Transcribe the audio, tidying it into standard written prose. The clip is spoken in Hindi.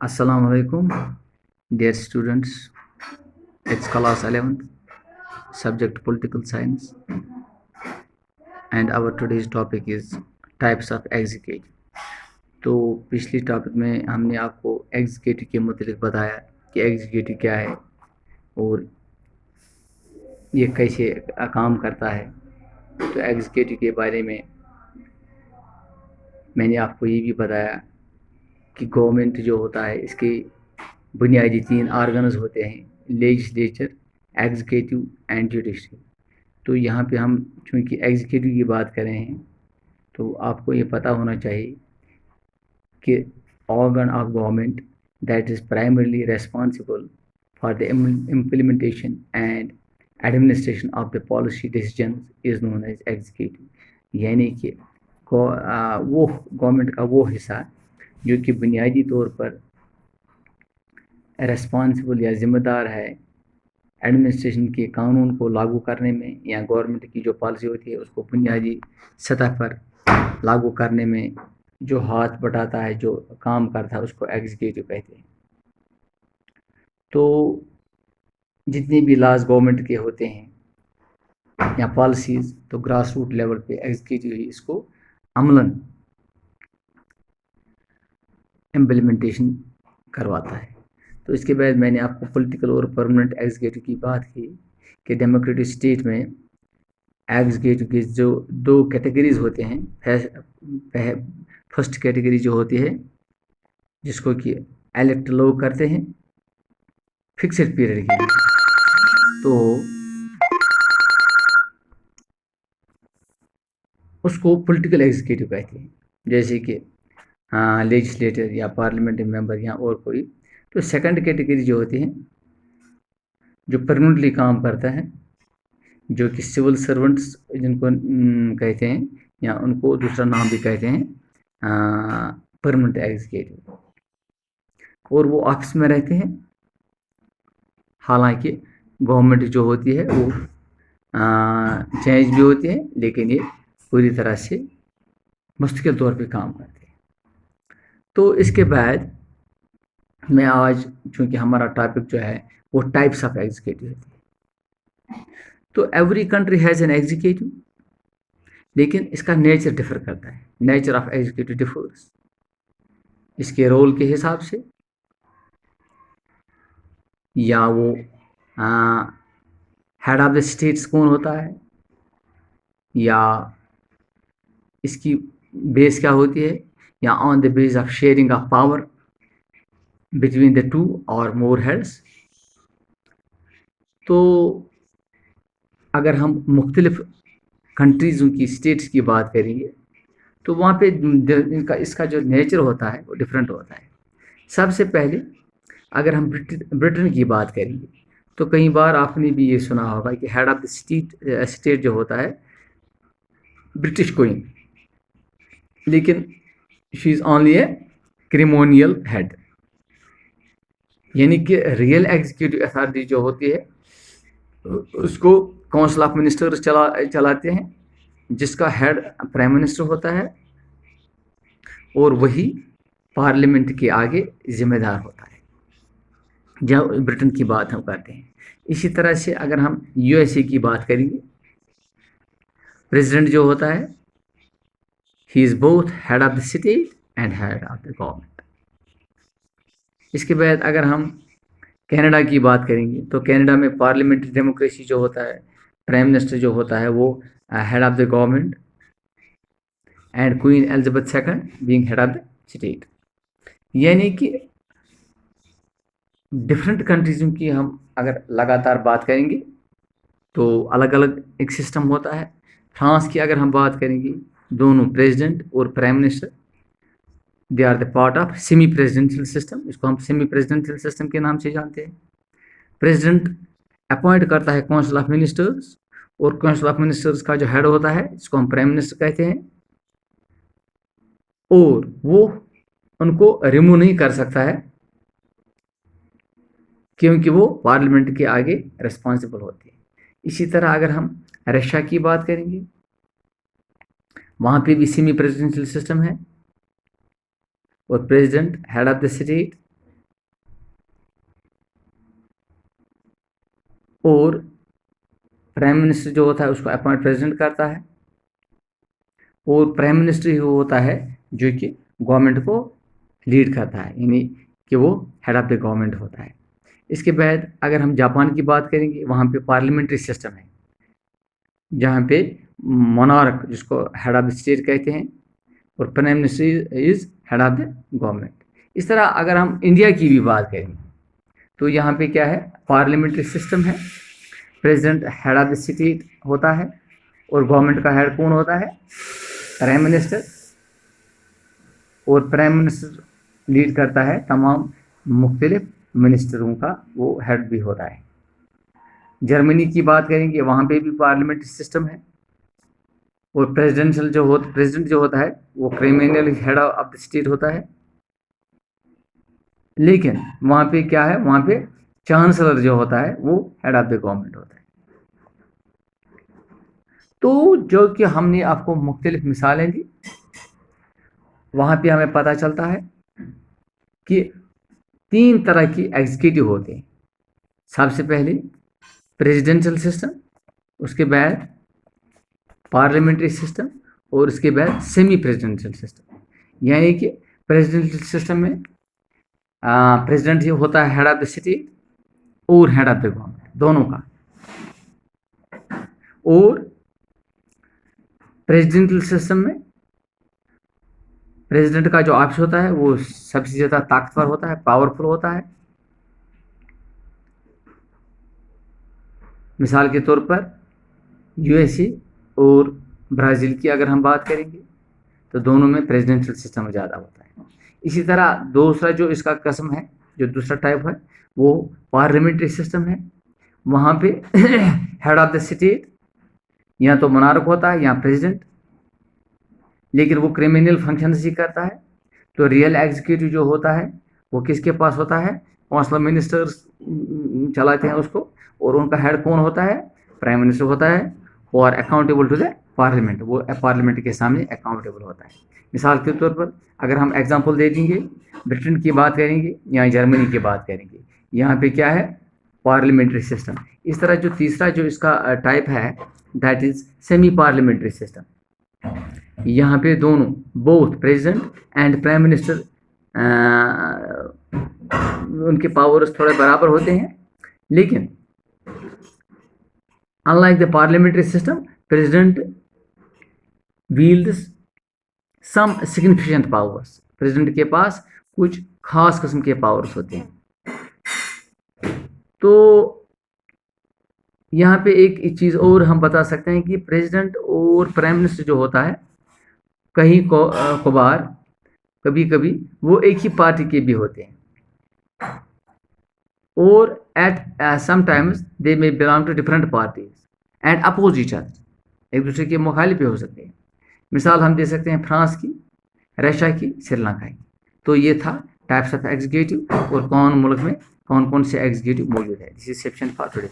Assalamu alaikum, dear students. It's class 11th, subject political science, and our today's topic is types of executive. तो पिछली टॉपिक में हमने आपको एग्जीक्यूटिव के मुतालिक बताया कि एग्जीक्यूटिव क्या है और ये कैसे काम करता है। तो एग्जीक्यूटिव के बारे में मैंने आपको ये भी बताया कि गवर्नमेंट जो होता है इसके बुनियादी 3 ऑर्गन्स होते हैं, लेजिस्लेचर, एग्जीक्यूटिव एंड जुडिशरी। तो यहाँ पे हम चूँकि एग्जीक्यूटिव की बात कर रहे हैं तो आपको ये पता होना चाहिए कि organ of government that is primarily responsible for the implementation and administration of the policy decisions is known as executive। यानी कि वो गवर्नमेंट का वो हिस्सा जो कि बुनियादी तौर पर रेस्पॉन्सिबल या ज़िम्मेदार है एडमिनिस्ट्रेशन के कानून को लागू करने में, या गवर्नमेंट की जो पॉलिसी होती है उसको बुनियादी सतह पर लागू करने में जो हाथ बटाता है, जो काम करता है, उसको एग्जीक्यूटिव कहते हैं। तो जितने भी लॉज गवर्नमेंट के होते हैं या पॉलिसीज़, तो ग्रास रूट लेवल पे एग्जीक्यूटिव ही इसको अमलन इम्प्लीमेंटेशन करवाता है। तो इसके बाद मैंने आपको पॉलिटिकल और परमानेंट एग्जीक्यूटिव की बात की कि डेमोक्रेटिक स्टेट में एग्जीक्यूटिव की जो 2 कैटेगरीज होते हैं। फर्स्ट कैटेगरी जो होती है जिसको कि इलेक्ट लोग करते हैं फिक्स्ड पीरियड के लिए, तो उसको पॉलिटिकल एग्जीक्यूटिव कहते हैं, जैसे कि लेजिस्लेटर या पार्लियामेंट्री मेंबर या और कोई। तो सेकंड कैटेगरी जो होती है जो परमानेंटली काम करता है, जो कि सिविल सर्वेंट्स जिनको कहते हैं, या उनको दूसरा नाम भी कहते हैं परमानेंट एग्जीक्यूटिव, और वो ऑफिस में रहते हैं। हालांकि गवर्नमेंट जो होती है वो चेंज भी होती है, लेकिन ये पूरी तरह से मुस्तकिल तौर पे काम करते हैं। तो इसके बाद मैं आज, चूँकि हमारा टॉपिक जो है वो टाइप्स ऑफ एग्जीक्यूटिव है, तो every country has an executive, लेकिन इसका नेचर डिफर करता है। नेचर ऑफ एग्जीक्यूटिव डिफर्स इसके रोल के हिसाब से, या वो हेड ऑफ द स्टेट्स कौन होता है, या इसकी बेस क्या होती है, या on the base of sharing of power between the 2 और मोर हेड्स। तो अगर हम मुख्तलिफ कंट्रीज़ों की स्टेट्स की बात करेंगे तो वहाँ पे इसका जो नेचर होता है वो डिफरेंट होता है। सबसे पहले अगर हम ब्रिटेन की बात करेंगे तो कई बार आपने भी ये सुना होगा कि हेड ऑफ द स्टेट जो होता है ब्रिटिश क्वीन, लेकिन she is only a ceremonial head, यानी कि रियल एग्जीक्यूटिव अथॉरिटी जो होती है उसको काउंसिल ऑफ मिनिस्टर्स चलाते हैं, जिसका हेड प्राइम मिनिस्टर होता है और वही पार्लियामेंट के आगे जिम्मेदार होता है, जब ब्रिटेन की बात हम करते हैं। इसी तरह से अगर हम यूएसए की बात करेंगे, प्रेसिडेंट जो होता है he is both head of the state and head of the government. इसके बाद अगर हम कनाडा की बात करेंगे तो कनाडा में पार्लियामेंट्री डेमोक्रेसी जो होता है, प्राइम मिनिस्टर जो होता है वो head of the government, and queen Elizabeth second being head of the state. यानी कि डिफरेंट कंट्रीज़ों की हम अगर लगातार बात करेंगे तो अलग अलग एक सिस्टम होता है। फ्रांस की अगर हम बात करेंगे, दोनों प्रेसिडेंट और prime minister they are the part of semi presidential system, इसको हम सेमी प्रेसिडेंशियल सिस्टम के नाम से जानते हैं। प्रेसिडेंट अपॉइंट करता है काउंसिल ऑफ मिनिस्टर्स, और काउंसिल ऑफ मिनिस्टर्स का जो हेड होता है जिसको हम प्राइम मिनिस्टर कहते हैं, और वो उनको रिमूव नहीं कर सकता है क्योंकि वो पार्लियामेंट के आगे रिस्पॉन्सिबल होते हैं। इसी तरह अगर हम रशिया की बात करेंगे, वहाँ पे भी सेमी प्रेसिडेंशियल सिस्टम है और president head of the state और प्राइम मिनिस्टर जो होता है उसको अपॉइंट प्रेसिडेंट करता है, और प्राइम मिनिस्टर ही वो होता है जो कि गवर्नमेंट को लीड करता है, यानी कि वो हेड ऑफ द गवर्नमेंट होता है। इसके बाद अगर हम जापान की बात करेंगे, वहाँ पे पार्लियामेंट्री सिस्टम है, जहाँ पे मोनार्क जिसको हेड ऑफ द स्टेट कहते हैं और prime minister is head of the government. इस तरह अगर हम इंडिया की भी बात करें तो यहाँ पे क्या है, पार्लियामेंट्री सिस्टम है, president head of the state होता है और गवर्नमेंट का हेड कौन होता है, प्राइम मिनिस्टर, और प्राइम मिनिस्टर लीड करता है तमाम मुख्तलिफ मिनिस्टरों का, वो हेड भी होता है। जर्मनी की बात करेंगे, वहाँ पे भी पार्लियामेंट्री सिस्टम है और प्रेसिडेंट जो होता है वो criminal head of the state होता है। लेकिन वहाँ पे क्या है, वहाँ पे चांसलर जो होता है वो हेड ऑफ द गवर्नमेंट होता है। तो जो कि हमने आपको मुख्तलिफ मिसालें दी, वहाँ पे हमें पता चलता है कि 3 तरह की एग्जीक्यूटिव होते हैं। सबसे पहले प्रेसिडेंशियल सिस्टम, उसके बाद पार्लियामेंट्री सिस्टम और उसके बाद सेमी प्रेसिडेंशियल सिस्टम। यानी कि प्रेसिडेंशियल सिस्टम में प्रेसिडेंट ही होता है हेड ऑफ द स्टेट और हेड ऑफ द गवर्नमेंट दोनों का, और प्रेसिडेंशियल सिस्टम में प्रेसिडेंट का जो ऑफिस होता है वो सबसे ज़्यादा ताकतवर होता है, पावरफुल होता है। मिसाल के तौर पर यूएसए और ब्राज़ील की अगर हम बात करेंगे तो दोनों में प्रेसिडेंशियल सिस्टम ज़्यादा होता है। इसी तरह दूसरा जो इसका किस्म है, जो दूसरा टाइप है, वो पार्लियामेंट्री सिस्टम है। वहाँ पे हेड ऑफ द स्टेट या तो मोनार्क होता है या प्रेसिडेंट, लेकिन वो क्रिमिनल फंक्शंस ही करता है। तो रियल एग्जीक्यूटिव जो होता है वो किसके पास होता है, काउंसिल मिनिस्टर्स चलाते हैं उसको, और उनका हेड कौन होता है, प्राइम मिनिस्टर होता है, और अकाउंटेबल टू द पार्लियामेंट, वो पार्लियामेंट के सामने अकाउंटेबल होता है। मिसाल के तौर पर अगर हम एग्जांपल दे देंगे, ब्रिटेन की बात करेंगे या जर्मनी की बात करेंगे, यहाँ पे क्या है, पार्लियामेंट्री सिस्टम। इस तरह जो तीसरा जो इसका टाइप है that is semi parliamentary system. यहाँ पे दोनों both president and prime minister उनके पावर्स थोड़े बराबर होते हैं, लेकिन unlike the parliamentary system president wields some significant powers। President के पास कुछ खास किस्म के पावर्स होते हैं। तो यहाँ पे एक चीज़ और हम बता सकते हैं कि प्रेसिडेंट और प्राइम मिनिस्टर जो होता है कभी कभी वो एक ही पार्टी के भी होते हैं, और at sometimes they may belong to different parties and oppose each other, एक दूसरे के मुखालिफ भी हो सकते हैं। मिसाल हम दे सकते हैं फ्रांस की, रशिया की, श्रीलंका की। तो ये था टाइप्स ऑफ एग्जीक्यूटिव और कौन मुल्क में कौन कौन से एग्जीक्यूटिव मौजूद है। This is section for today.